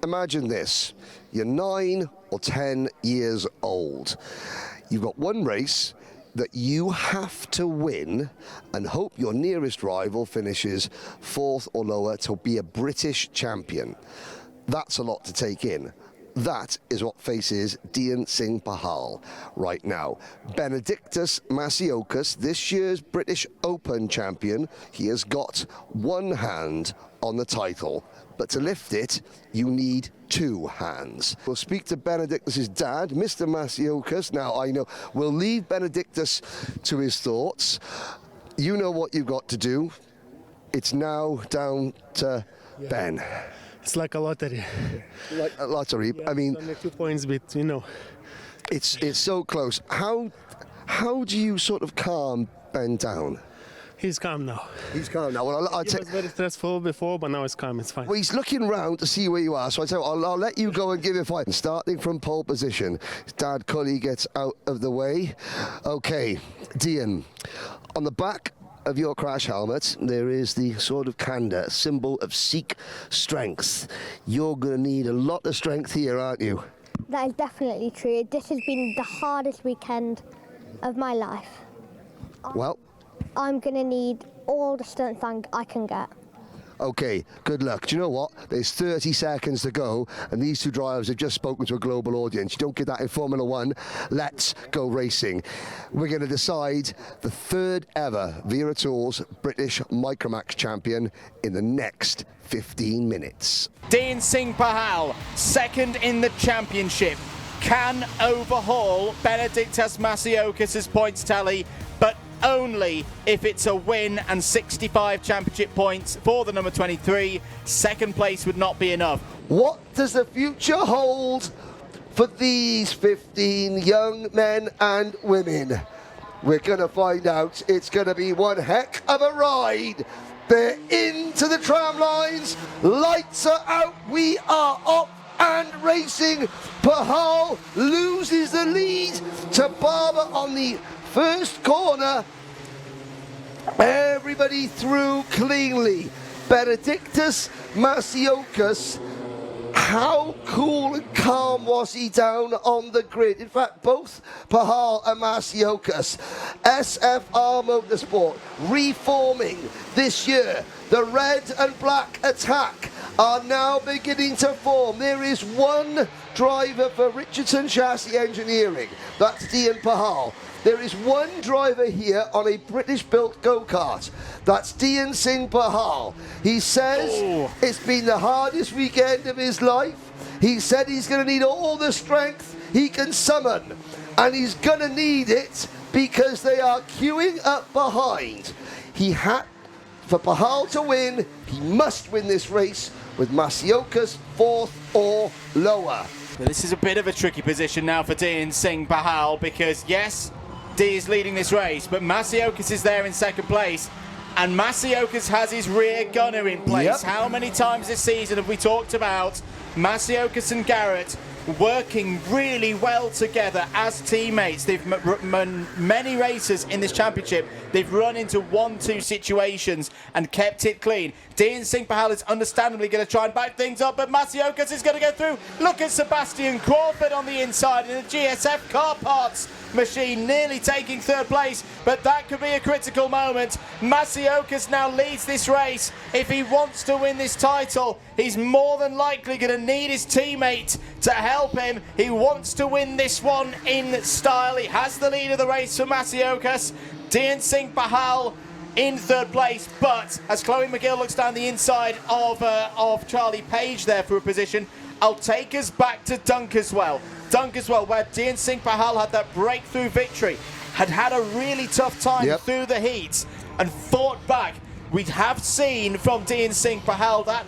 imagine this. You're 9 or 10 years old. You've got one race that you have to win and hope your nearest rival finishes 4th or lower to be a British champion. That's a lot to take in. That is what faces Dian Singh Pahal right now. Benedictus Masiokas, this year's British Open champion, he has got one hand on the title, but to lift it, you need 2 hands. We'll speak to Benedictus's dad, Mr. Masiokas. Now, I know we'll leave Benedictus to his thoughts. You know what you've got to do. It's now down to Ben. It's like a lottery. Like a lottery. Yeah, I mean, only 2 points, but you know. It's so close. How do you sort of calm Ben down? He's calm now. He's calm now. Well, It was very stressful before, but now it's calm. It's fine. Well, he's looking round to see where you are, so I'll let you go and give it a fight. Starting from pole position, Dad Cully gets out of the way. Okay, Dian, on the back of your crash helmet, there is the sword of Kanda, symbol of Sikh strength. You're going to need a lot of strength here, aren't you? That is definitely true. This has been the hardest weekend of my life. Well, I'm going to need all the strength I can get. okay, good luck. Do you know what? There's 30 seconds to go, and these two drivers have just spoken to a global audience. You don't get that in Formula One. Let's go racing. We're going to decide the 3rd ever Vera Tools British Micromax champion in the next 15 minutes. Dian Singh Pahal, 2nd in the championship, can overhaul Benedictus Masiokas' points tally, but only if it's a win and 65 championship points for the number 23. 2nd place would not be enough. What does the future hold for these 15 young men and women? We're going to find out. It's going to be one heck of a ride. They're into the tram lines. Lights are out. We are off and racing. Pahal loses the lead to Barber on the first corner. Everybody through cleanly. Benedictus Masiokas, how cool and calm was he down on the grid? In fact, both Pahal and Masiokas, SFR Motorsport, reforming this year. The red and black attack are now beginning to form. There is one driver for Richardson Chassis Engineering. That's Dian Pahal. There is one driver here on a British-built go-kart. That's Dian Singh Pahal. He says it's been the hardest weekend of his life. He said he's going to need all the strength he can summon. And he's going to need it because they are queuing up behind. He had, for Pahal to win, he must win this race with Masiokas 4th or lower. Well, this is a bit of a tricky position now for Dian Singh Pahal because, yes, D is leading this race, but Masiokas is there in 2nd place, and Masiokas has his rear gunner in place. Yep. How many times this season have we talked about Masiokas and Garrett working really well together as teammates? They've many races in this championship, they've run into 1-2 situations and kept it clean. Dian Singh Pahal is understandably going to try and back things up, but Masiokas is going to go through. Look at Sebastian Crawford on the inside in a GSF car parts machine, nearly taking 3rd place, but that could be a critical moment. Masiokas now leads this race. If he wants to win this title, he's more than likely going to need his teammate to help him. He wants to win this one in style. He has the lead of the race for Masiokas. Dian Singh Pahal in 3rd place, but as Chloe McGill looks down the inside of Charlie Page there for a position, I'll take us back to Dunkerswell. Dunkerswell, where Dian Singh Pahal had that breakthrough victory, had a really tough time through the heats and fought back. We have seen from Dian Singh Pahal that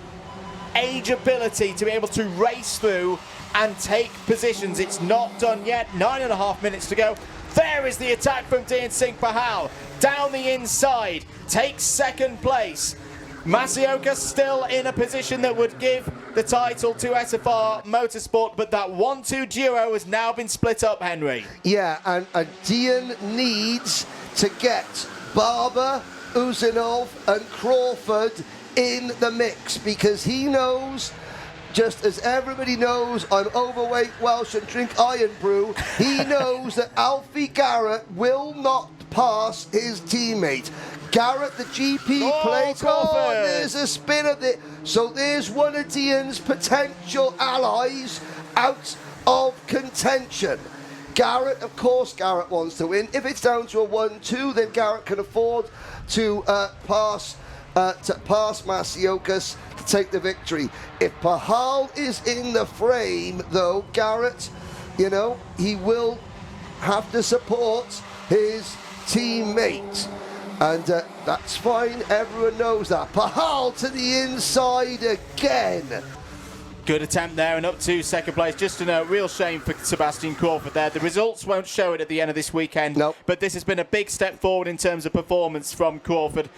age ability to be able to race through and take positions. It's not done yet. 9.5 minutes to go. There is the attack from Dian Singh Pahal. Down the inside, takes 2nd place. Masiokas still in a position that would give the title to SFR Motorsport, but that 1-2 duo has now been split up, Henry. Yeah, and Dian needs to get Barber, Uzinov and Crawford in the mix because he knows just as everybody knows I'm overweight Welsh and drink iron brew, he knows that Alfie Garrett will not pass his teammate. Garrett, the GP plate. Oh, there's a spin of it. So there's one of Dean's potential allies out of contention. Garrett, of course, Garrett wants to win. If it's down to a 1-2, then Garrett can afford to pass Masiokas to take the victory. If Pahal is in the frame, though, Garrett, you know, he will have to support his teammate. And that's fine, everyone knows that. Pahal to the inside again. Good attempt there and up to second place. Just a real shame for Sebastian Crawford there. The results won't show it at the end of this weekend. Nope. But this has been a big step forward in terms of performance from Crawford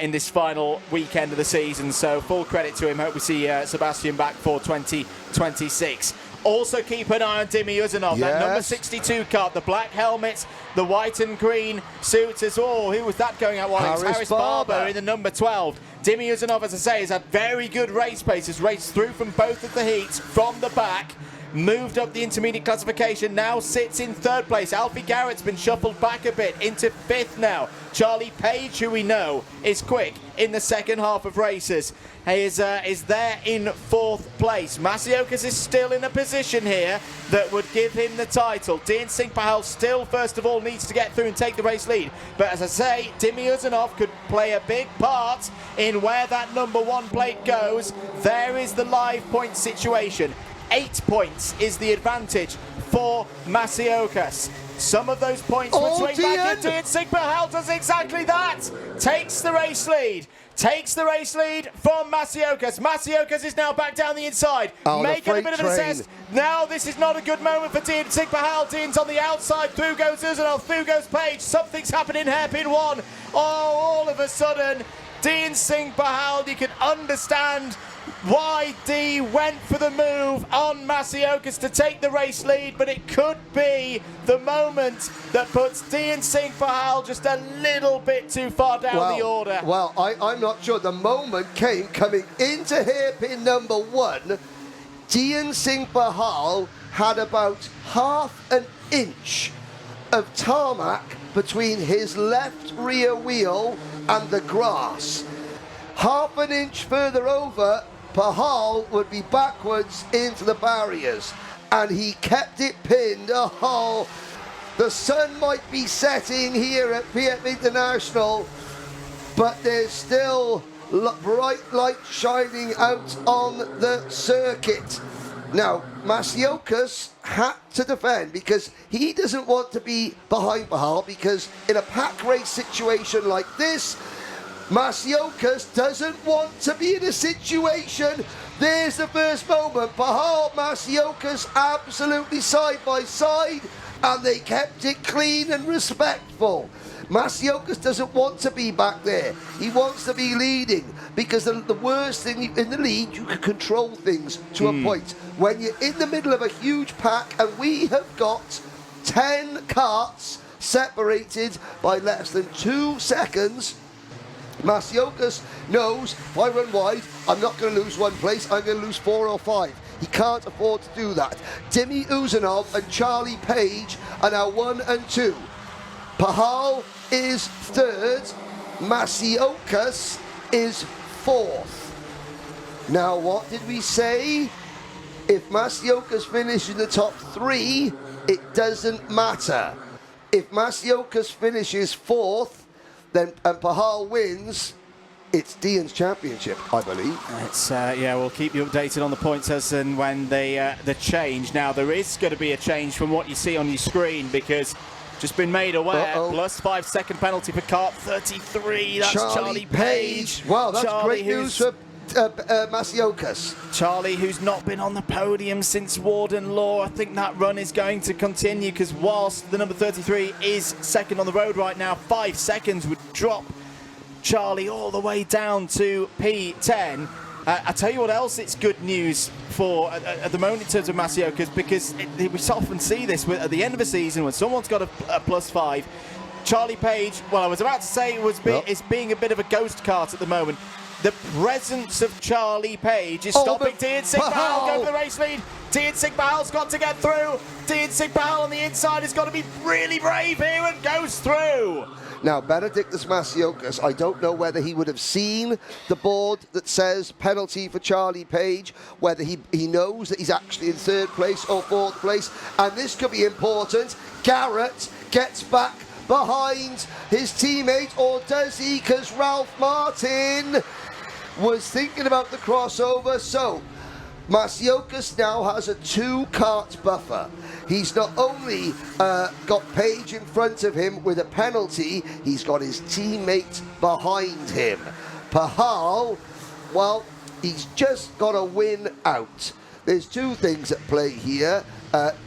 in this final weekend of the season. So full credit to him. Hope we see Sebastian back for 2026. Also keep an eye on Dimi Uzanov, that number 62 card, the black helmet, the white and green suits as well. Who was that going out? Well, it's Harris Barber in the number 12. Dimi Uzanov, as I say, has had very good race pace, has raced through from both of the heats from the back, moved up the intermediate classification, now sits in third place. Alfie Garrett's been shuffled back a bit into fifth now. Charlie Page, who we know is quick in the second half of races, is there in fourth place. Masiokas is still in a position here that would give him the title. Dean Singh Pahal still, first of all, needs to get through and take the race lead. But as I say, Dimi Uzanov could play a big part in where that number 1 plate goes. There is the live point situation. 8 points is the advantage for Masiokas. Some of those points would swing back into it. Singh Pahal does exactly that. Takes the race lead. Takes the race lead from Masiokas. Masiokas is now back down the inside. Making a bit of an assist. Now this is not a good moment for Dean Singh Pahal. Dean's on the outside. Through goes Uzanov. Through goes Page. Something's happening. Hairpin 1. Oh, all of a sudden, Dean Singh Pahal, you can understand why D went for the move on Masiokas to take the race lead, but it could be the moment that puts Dean Singh Pahal just a little bit too far down the order. Well, I'm not sure. The moment came coming into hairpin number 1. Dean Singh Pahal had about half an inch of tarmac between his left rear wheel and the grass. Half an inch further over, Pahal would be backwards into the barriers, and he kept it pinned. Oh, the sun might be setting here at PM International, but there's still bright light shining out on the circuit. Now, Masiokas had to defend because he doesn't want to be behind Pahal, because in a pack race situation like this, Masiokas doesn't want to be in a situation. There's the first moment. Pahal, Masiokas absolutely side by side, and they kept it clean and respectful. Masiokas doesn't want to be back there. He wants to be leading, because the worst thing in the lead, you can control things to a point. When you're in the middle of a huge pack, and we have got 10 karts separated by less than 2 seconds, Masiokas knows, if I run wide, I'm not going to lose 1 place, I'm going to lose 4 or 5. He can't afford to do that. Dimi Uzanov and Charlie Page are now 1 and 2. Pahal is 3rd, Masiokas is 4th. Now, what did we say? If Masiokas finishes in the top 3, it doesn't matter. If Masiokas finishes 4th, then and Pahal wins, it's Dean's championship, I believe. It's yeah, we'll keep you updated on the points as and when they change. Now, there is going to be a change from what you see on your screen, because just been made aware, plus 5 second penalty for kart 33. That's Charlie Page. Wow, that's great news for Masiokas. Charlie, who's not been on the podium since Warden Law. I think that run is going to continue, because whilst the number 33 is second on the road right now, 5 seconds would drop Charlie all the way down to P10. I tell you what else it's good news for at the moment in terms of Masiokas, because we often see this at the end of a season when someone's got a plus 5. Charlie Page, well, I was about to say is being a bit of a ghost kart at the moment. the presence of Charlie Page is Oh, stopping but Dean Singh Bahal Bahal. go for the race lead. Dean Singh Bahal's got to get through. Dean Singh Bahal on the inside has got to be really brave here and goes through. Now, Benedictus Masiokas, I don't know whether he would have seen the board that says penalty for Charlie Page, whether he knows that he's actually in third place or fourth place, and this could be important. Garrett gets back behind his teammate, or does he? Because Ralph Martin was thinking about the crossover, so Masiokas now has a 2-kart buffer. He's not only got Page in front of him with a penalty, he's got his teammate behind him. Pahal, well, he's just got a win out. There's two things at play here.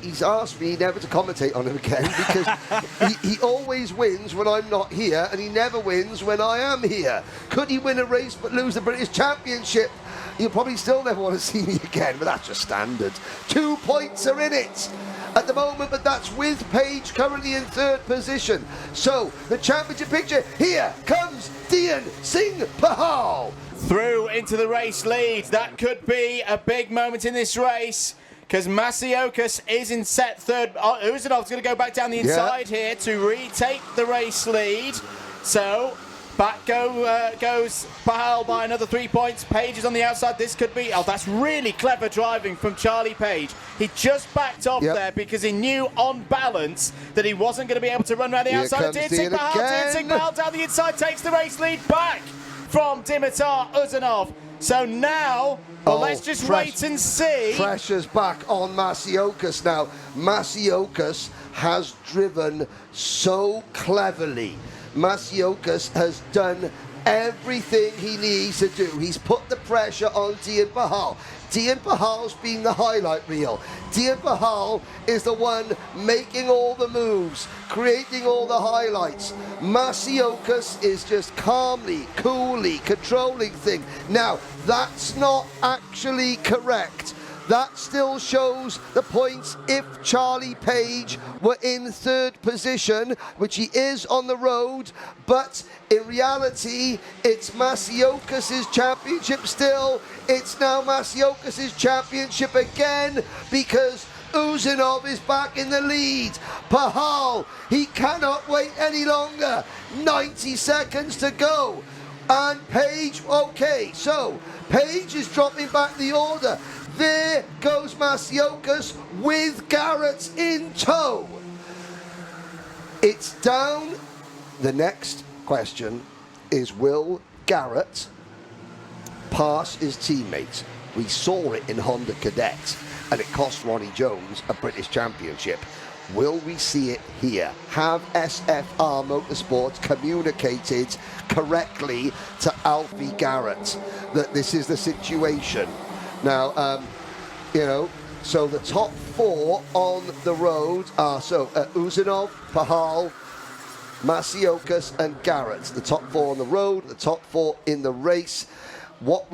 He's asked me never to commentate on him again because he always wins when I'm not here, and he never wins when I am here. Could he win a race but lose the British Championship? You'll probably still never want to see me again, but that's just standard. 2 points are in it at the moment, but that's with Page currently in third position. So, the championship picture, here comes Dean Singh Bahal. Through into the race lead. That could be a big moment in this race, because Masiokas is in set third. Uzanov's going to go back down the inside here to retake the race lead. So back goes Bahal by another 3 points. Page is on the outside. This could be... Oh, that's really clever driving from Charlie Page. He just backed off there because he knew on balance that he wasn't going to be able to run around the outside. Dean Singh Bahal down the inside takes the race lead back from Dimitar Uzanov. So now, well, let's just wait and see. Pressure's back on Masiokas now. Masiokas has driven so cleverly. Masiokas has done everything he needs to do. He's put the pressure on Dean Bahal. Dean Bahal's been the highlight reel. Dean Bahal is the one making all the moves, creating all the highlights. Masiokas is just calmly, coolly controlling things. Now, that's not actually correct. That still shows the points if Charlie Page were in third position, which he is on the road, but in reality, it's Masiokas' championship still. It's now Masiokas' championship again because Uzanov is back in the lead. Bahal, he cannot wait any longer. 90 seconds to go. And Page, okay, so Page is dropping back the order. There goes Masiokas with Garrett in tow. It's down. The next question is, will Garrett pass his teammates? We saw it in Honda Cadet, and it cost Ronnie Jones a British Championship. Will we see it here? Have SFR Motorsports communicated correctly to Alfie Garrett that this is the situation? Now, you know, so the top four on the road are Uzanov, Bahal, Masiokas and Garrett. The top four on the road, the top four in the race. What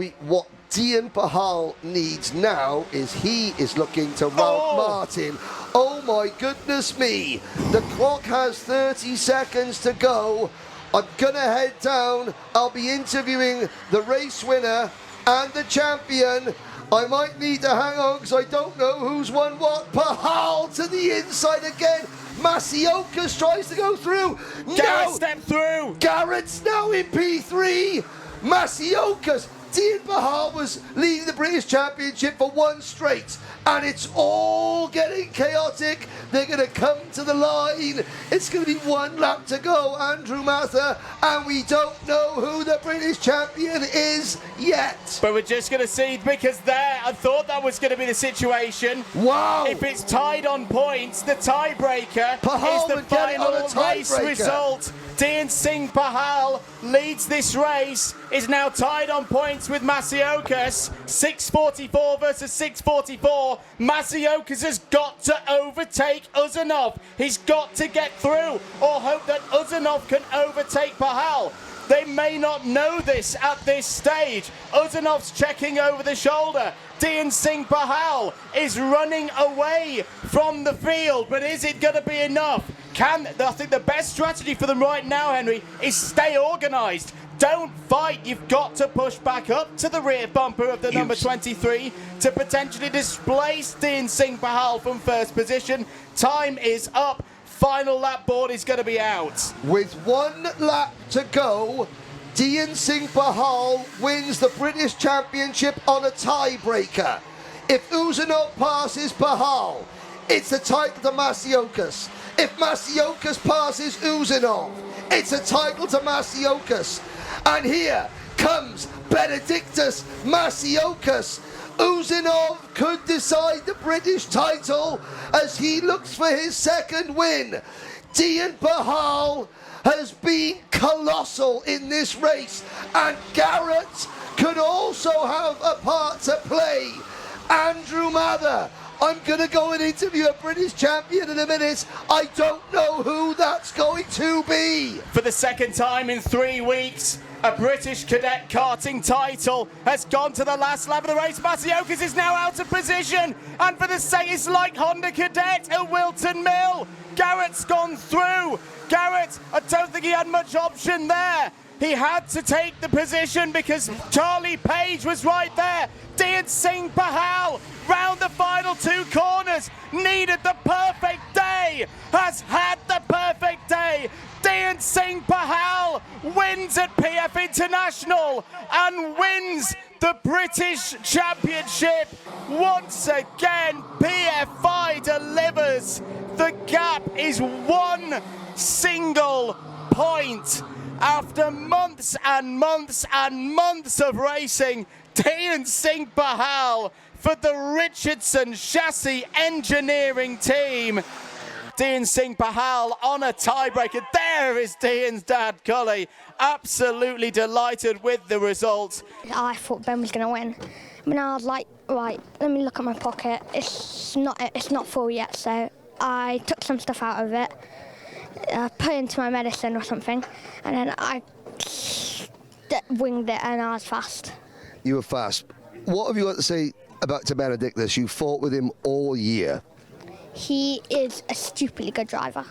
Dean Bahal needs now is he is looking to Ralph Martin. Oh my goodness me. The clock has 30 seconds to go. I'm gonna head down. I'll be interviewing the race winner and the champion. I might need to hang on because I don't know who's won what. Bahal to the inside again. Masiokas tries to go through. Garrett stepped through. Garrett's now in P3. Masiokas. Dean Bahal was leading the British Championship for one straight, and it's all getting chaotic. They're going to come to the line. It's going to be one lap to go, Andrew Mather, and we don't know who the British champion is yet. But we're just going to see, because there, I thought that was going to be the situation. Wow. If it's tied on points, the tiebreaker Bahal is the would get it on a final race tiebreaker. result. Dean Singh Bahal leads this race, is now tied on points with Masiokas. 6:44 versus 6:44. Masiokas has got to overtake Uzanov. He's got to get through, or hope that Uzanov can overtake Bahal. They may not know this at this stage. Uzanov's checking over the shoulder. Dian Singh Bahal is running away from the field, but is it going to be enough? I think the best strategy for them right now, Henry, is stay organised. Don't fight. You've got to push back up to the rear bumper of the number 23 to potentially displace Dian Singh Bahal from first position. Time is up. Final lap board is going to be out. With 1 lap to go, Dian Singh Bahal wins the British Championship on a tiebreaker. If Uzanov passes Bahal, it's a title to Masiokas. If Masiokas passes Uzanov, it's a title to Masiokas. And here comes Benedictus Masiokas. Uzanov could decide the British title as he looks for his second win. Dian Bahal has been colossal in this race, and Garrett could also have a part to play. Andrew Mather, I'm going to go and interview a British champion in a minute. I don't know who that's going to be. For the second time in 3 weeks, a British cadet karting title has gone to the last lap of the race. Masiokas is now out of position, and for the sake, it's like Honda Cadet at Wilton Mill. Garrett's gone through. Garrett, I don't think he had much option there. He had to take the position because Charlie Page was right there. Dian Singh Bahal, round the final 2 corners, needed the perfect day, has had the perfect day. Dian Singh Bahal wins at PF International and wins the British Championship. Once again, PFI delivers. The gap is 1 single point. After months and months and months of racing, Dian Singh Bahal for the Richardson Chassis Engineering Team. Dian Singh Bahal on a tiebreaker. There is Dian's dad, Cully, absolutely delighted with the result. I thought Ben was going to win. But I was like, right, let me look at my pocket. It's not full yet, so I took some stuff out of it, put it into my medicine or something, and then I winged it, and I was fast. You were fast. What have you got to say about to Benedictus? You fought with him all year. He is a stupidly good driver.